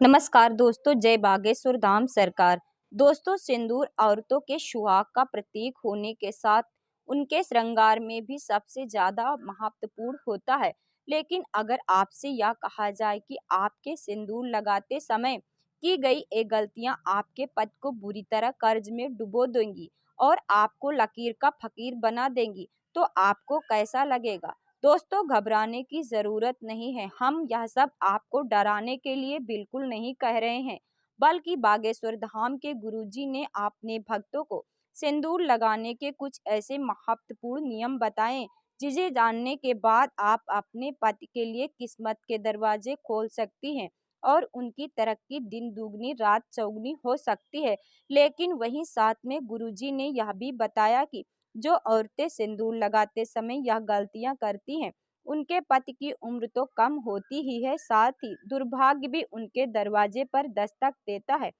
नमस्कार दोस्तों, जय बागेश्वर धाम सरकार। दोस्तों, सिंदूर औरतों के सुहाग का प्रतीक होने के साथ उनके श्रृंगार में भी सबसे ज्यादा महत्वपूर्ण होता है। लेकिन अगर आपसे यह कहा जाए कि आपके सिंदूर लगाते समय की गई ये गलतियां आपके पति को बुरी तरह कर्ज में डुबो देंगी और आपको लकीर का फकीर बना देंगी, तो आपको कैसा लगेगा? दोस्तों, घबराने की जरूरत नहीं है। हम यह सब आपको डराने के लिए बिल्कुल नहीं कह रहे हैं, बल्कि बागेश्वर धाम के गुरुजी ने अपने भक्तों को सिंदूर लगाने के कुछ ऐसे महत्वपूर्ण नियम बताएं जिसे जानने के बाद आप अपने पति के लिए किस्मत के दरवाजे खोल सकती हैं और उनकी तरक्की दिन दुगनी रात चौगुनी हो सकती है। लेकिन वहीं साथ में गुरुजी ने यह भी बताया कि जो औरतें सिंदूर लगाते समय यह गलतियां करती हैं, उनके पति की उम्र तो कम होती ही है, साथ ही दुर्भाग्य भी उनके दरवाजे पर दस्तक देता है।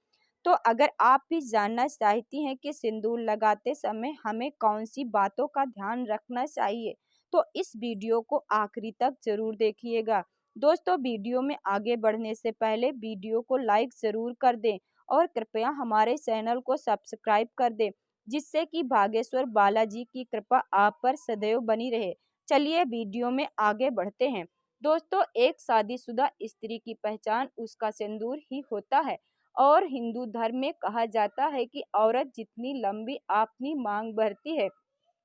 तो अगर आप भी जानना चाहती हैं कि सिंदूर लगाते समय हमें कौन सी बातों का ध्यान रखना चाहिए, तो इस वीडियो को आखिरी तक जरूर देखिएगा। दोस्तों, वीडियो में आगे बढ़ने से पहले वीडियो को लाइक जरूर कर दें और कृपया हमारे चैनल को सब्सक्राइब कर दें, जिससे कि बागेश्वर बालाजी की कृपा आप पर सदैव बनी रहे। चलिए वीडियो में आगे बढ़ते हैं। दोस्तों, एक शादीशुदा स्त्री की पहचान उसका सिंदूर ही होता है और हिंदू धर्म में कहा जाता है कि औरत जितनी लंबी अपनी मांग भरती है,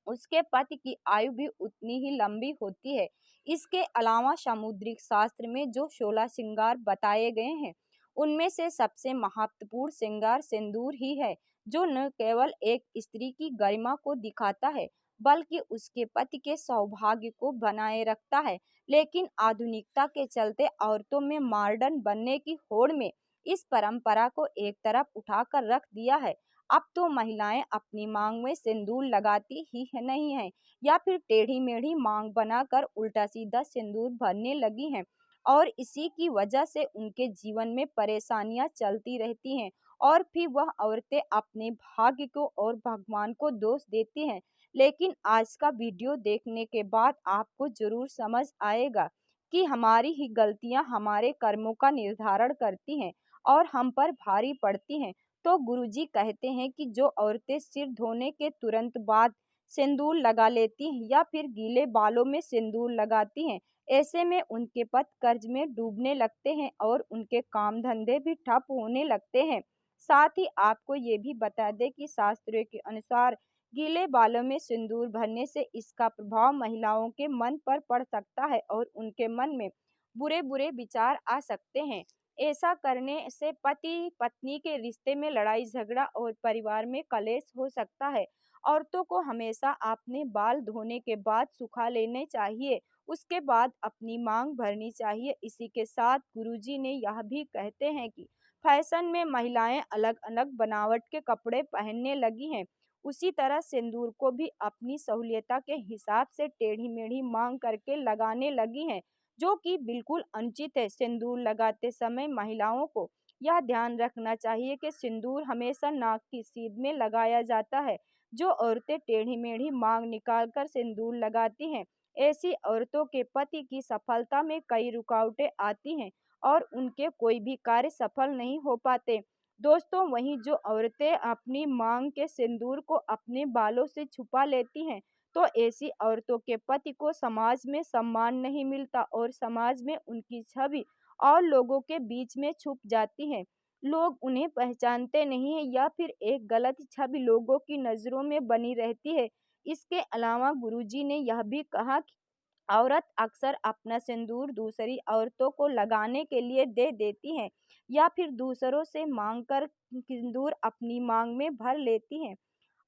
उसके पति की आयु भी उतनी ही लंबी होती है। इसके अलावा सामुद्रिक शास्त्र में जो 16 श्रृंगार बताए गए हैं, उनमें से सबसे महत्वपूर्ण श्रृंगार सिंदूर ही है, जो न केवल एक स्त्री की गरिमा को दिखाता है, बल्कि उसके पति के सौभाग्य को बनाए रखता है। लेकिन आधुनिकता के चलते औरतों में मॉडर्न बनने की होड़ में इस परंपरा को एक तरफ उठाकर रख दिया है। अब तो महिलाएं अपनी मांग में सिंदूर लगाती ही नहीं है, या फिर टेढ़ी मेढ़ी मांग बनाकर उल्टा सीधा सिंदूर भरने लगी हैं, और इसी की वजह से उनके जीवन में परेशानियां चलती रहती हैं और फिर वह औरतें अपने भाग्य को और भगवान को दोष देती हैं। लेकिन आज का वीडियो देखने के बाद आपको जरूर समझ आएगा कि हमारी ही गलतियां हमारे कर्मों का निर्धारण करती हैं और हम पर भारी पड़ती हैं। तो गुरुजी कहते हैं कि जो औरतें सिर धोने के तुरंत बाद सिंदूर लगा लेती हैं या फिर गीले बालों में सिंदूर लगाती हैं, ऐसे में उनके पति कर्ज में डूबने लगते हैं और उनके काम धंधे भी ठप होने लगते हैं। साथ ही आपको ये भी बता दें कि शास्त्रों के अनुसार गीले बालों में सिंदूर भरने से इसका प्रभाव महिलाओं के मन पर पड़ सकता है और उनके मन में बुरे बुरे विचार आ सकते हैं। ऐसा करने से पति पत्नी के रिश्ते में लड़ाई झगड़ा और परिवार में कलेश हो सकता है। औरतों को हमेशा अपने बाल धोने के बाद सुखा लेने चाहिए, उसके बाद अपनी मांग भरनी चाहिए। इसी के साथ गुरुजी ने यह भी कहते हैं कि फैशन में महिलाएं अलग अलग बनावट के कपड़े पहनने लगी हैं, उसी तरह सिंदूर को भी अपनी सहूलियता के हिसाब से टेढ़ी मेढ़ी मांग करके लगाने लगी हैं, जो कि बिल्कुल अनुचित है। सिंदूर लगाते समय महिलाओं को यह ध्यान रखना चाहिए कि सिंदूर हमेशा नाक की सीध में लगाया जाता है। जो औरतें टेढ़ी मेढ़ी मांग निकालकर सिंदूर लगाती हैं, ऐसी औरतों के पति की सफलता में कई रुकावटें आती हैं और उनके कोई भी कार्य सफल नहीं हो पाते। दोस्तों, वहीं जो औरतें अपनी मांग के सिंदूर को अपने बालों से छुपा लेती हैं, तो ऐसी औरतों के पति को समाज में सम्मान नहीं मिलता और समाज में उनकी छवि और लोगों के बीच में छुप जाती है। लोग उन्हें पहचानते नहीं हैं या फिर एक गलत छवि लोगों की नजरों में बनी रहती है। इसके अलावा गुरुजी ने यह भी कहा कि औरत अक्सर अपना सिंदूर दूसरी औरतों को लगाने के लिए दे देती हैं या फिर दूसरों से मांगकर सिंदूर अपनी मांग में भर लेती हैं।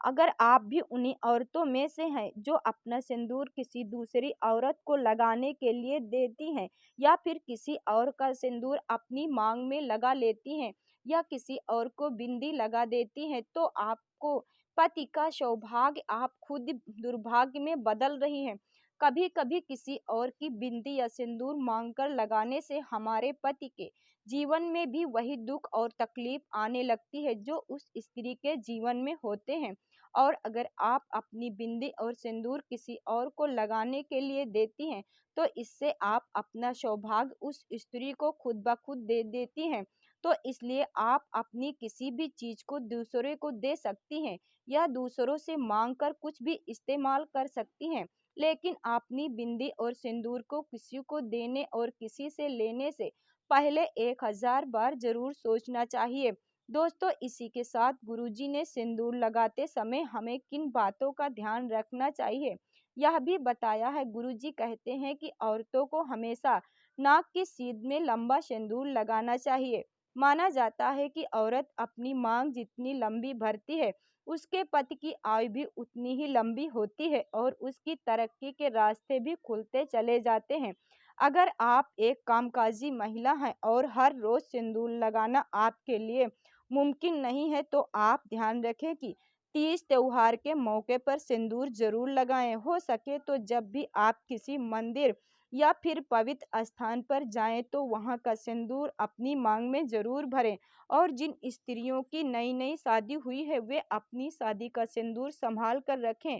अगर आप भी उन्हीं औरतों में से हैं जो अपना सिंदूर किसी दूसरी औरत को लगाने के लिए देती हैं या फिर किसी और का सिंदूर अपनी मांग में लगा लेती हैं या किसी और को बिंदी लगा देती हैं, तो आपको पति का सौभाग्य आप खुद दुर्भाग्य में बदल रही हैं। कभी कभी किसी और की बिंदी या सिंदूर मांगकर लगाने से हमारे पति के जीवन में भी वही दुख और तकलीफ आने लगती है जो उस स्त्री के जीवन में होते हैं। और अगर आप अपनी बिंदी और सिंदूर किसी और को लगाने के लिए देती हैं, तो इससे आप अपना सौभाग्य उस स्त्री को खुद ब खुद दे देती हैं। तो इसलिए आप अपनी किसी भी चीज को दूसरे को दे सकती हैं या दूसरों से मांग कर कुछ भी इस्तेमाल कर सकती हैं, लेकिन अपनी बिंदी और सिंदूर को किसी को देने और किसी से लेने से पहले 1000 बार जरूर सोचना चाहिए। दोस्तों, इसी के साथ गुरुजी ने सिंदूर लगाते समय हमें किन बातों का ध्यान रखना चाहिए यह भी बताया है। गुरुजी कहते हैं कि औरतों को हमेशा नाक की सीध में लंबा सिंदूर लगाना चाहिए। माना जाता है कि औरत अपनी मांग जितनी लंबी भरती है, उसके पति की आयु भी उतनी ही लंबी होती है और उसकी तरक्की के रास्ते भी खुलते चले जाते हैं। अगर आप एक कामकाजी महिला हैं और हर रोज सिंदूर लगाना आपके लिए मुमकिन नहीं है, तो आप ध्यान रखें कि तीज त्योहार के मौके पर सिंदूर जरूर लगाएं। हो सके तो जब भी आप किसी मंदिर या फिर पवित्र स्थान पर जाएं तो वहां का सिंदूर अपनी मांग में जरूर भरें। और जिन स्त्रियों की नई नई शादी हुई है वे अपनी शादी का सिंदूर संभाल कर रखें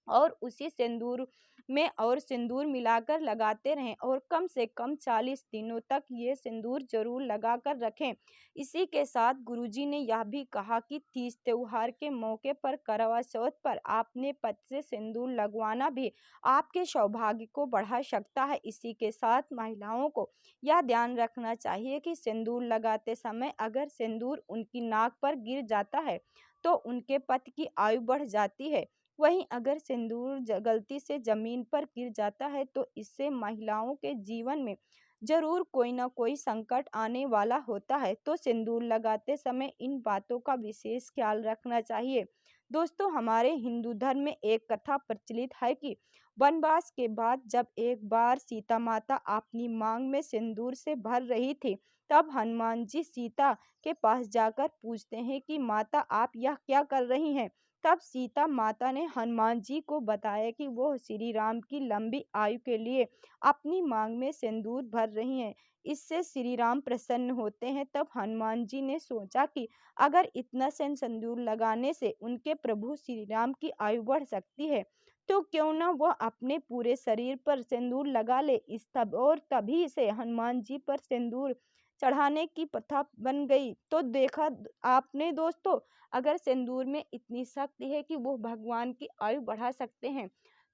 और उसी सिंदूर में और सिंदूर मिलाकर लगाते रहें और कम से कम 40 दिनों तक ये सिंदूर जरूर लगा कर रखें। इसी के साथ गुरुजी ने यह भी कहा कि तीज त्योहार के मौके पर करवा चौथ पर आपने पति से सिंदूर लगवाना भी आपके सौभाग्य को बढ़ा सकता है। इसी के साथ महिलाओं को यह ध्यान रखना चाहिए कि सिंदूर लगाते समय अगर सिंदूर उनकी नाक पर गिर जाता है तो उनके पति की आयु बढ़ जाती है। वहीं अगर सिंदूर गलती से जमीन पर गिर जाता है तो इससे महिलाओं के जीवन में जरूर कोई ना कोई संकट आने वाला होता है। तो सिंदूर लगाते समय इन बातों का विशेष ख्याल रखना चाहिए। दोस्तों, हमारे हिंदू धर्म में एक कथा प्रचलित है कि वनवास के बाद जब एक बार सीता माता अपनी मांग में सिंदूर से भर रही थी, तब हनुमान जी सीता के पास जाकर पूछते हैं कि माता, आप यह क्या कर रही हैं। तब सीता माता ने हनुमान जी को बताया कि वो श्री राम की लंबी आयु के लिए अपनी मांग में सिंदूर भर रही हैं। इससे श्री राम प्रसन्न होते हैं। तब हनुमान जी ने सोचा कि अगर इतना सिंदूर लगाने से उनके प्रभु श्री राम की आयु बढ़ सकती है, तो क्यों न वह अपने पूरे शरीर पर सिंदूर लगा ले। इस तब और तभी से हनुमान जी पर सिंदूर चढ़ाने की प्रथा बन गई। तो देखा आपने दोस्तों, अगर सिंदूर में इतनी शक्ति है कि वो भगवान की आयु बढ़ा सकते हैं,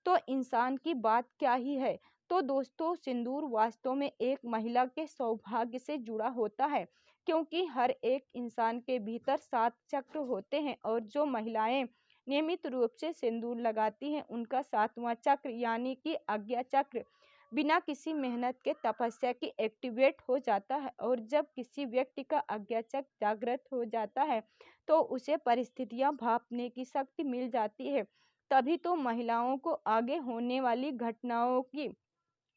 तो इंसान की बात क्या ही है। तो दोस्तों, सिंदूर वास्तव में एक महिला के सौभाग्य से जुड़ा होता है, क्योंकि हर एक इंसान के भीतर 7 चक्र होते हैं और जो महिलाएं नियमित रूप से सिंदूर लगाती हैं उनका 7वां चक्र यानी कि आज्ञा चक्र बिना किसी मेहनत के तपस्या की एक्टिवेट हो जाता है। और जब किसी व्यक्ति का आज्ञा चक्र जागृत हो जाता है तो उसे परिस्थितियां भांपने की शक्ति मिल जाती है। तभी तो महिलाओं को आगे होने वाली घटनाओं की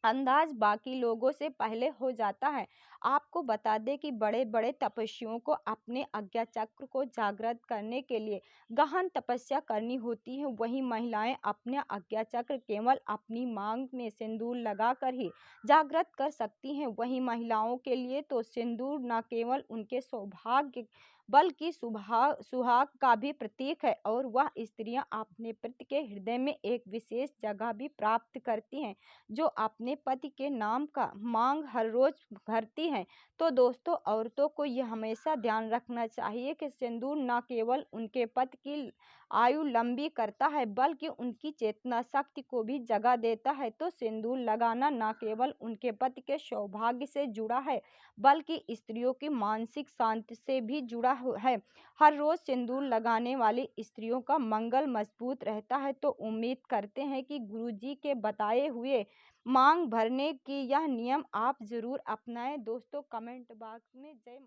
अंदाज बाकी लोगों से पहले हो जाता है। आपको बता दें कि बड़े बड़े तपस्वियों को अपने आज्ञा चक्र को जागृत करने के लिए गहन तपस्या करनी होती है। वहीं महिलाएं अपने आज्ञा चक्र केवल अपनी मांग में सिंदूर लगाकर ही जागृत कर सकती हैं। वहीं महिलाओं के लिए तो सिंदूर न केवल उनके सौभाग्य बल्कि सुहाग का भी प्रतीक है और वह स्त्रियां अपने पति के हृदय में एक विशेष जगह भी प्राप्त करती हैं, जो अपने पति के नाम का मांग हर रोज भरती हैं। तो दोस्तों, औरतों को यह हमेशा ध्यान रखना चाहिए कि सिंदूर न केवल उनके पति की आयु लंबी करता है बल्कि उनकी चेतना शक्ति को भी जगा देता है। तो सिंदूर लगाना न केवल उनके पति के सौभाग्य से जुड़ा है बल्कि स्त्रियों की मानसिक शांति से भी जुड़ा है। हर रोज सिंदूर लगाने वाली स्त्रियों का मंगल मजबूत रहता है। तो उम्मीद करते हैं कि गुरुजी के बताए हुए मांग भरने की यह नियम आप जरूर अपनाएं। दोस्तों, कमेंट बॉक्स में जय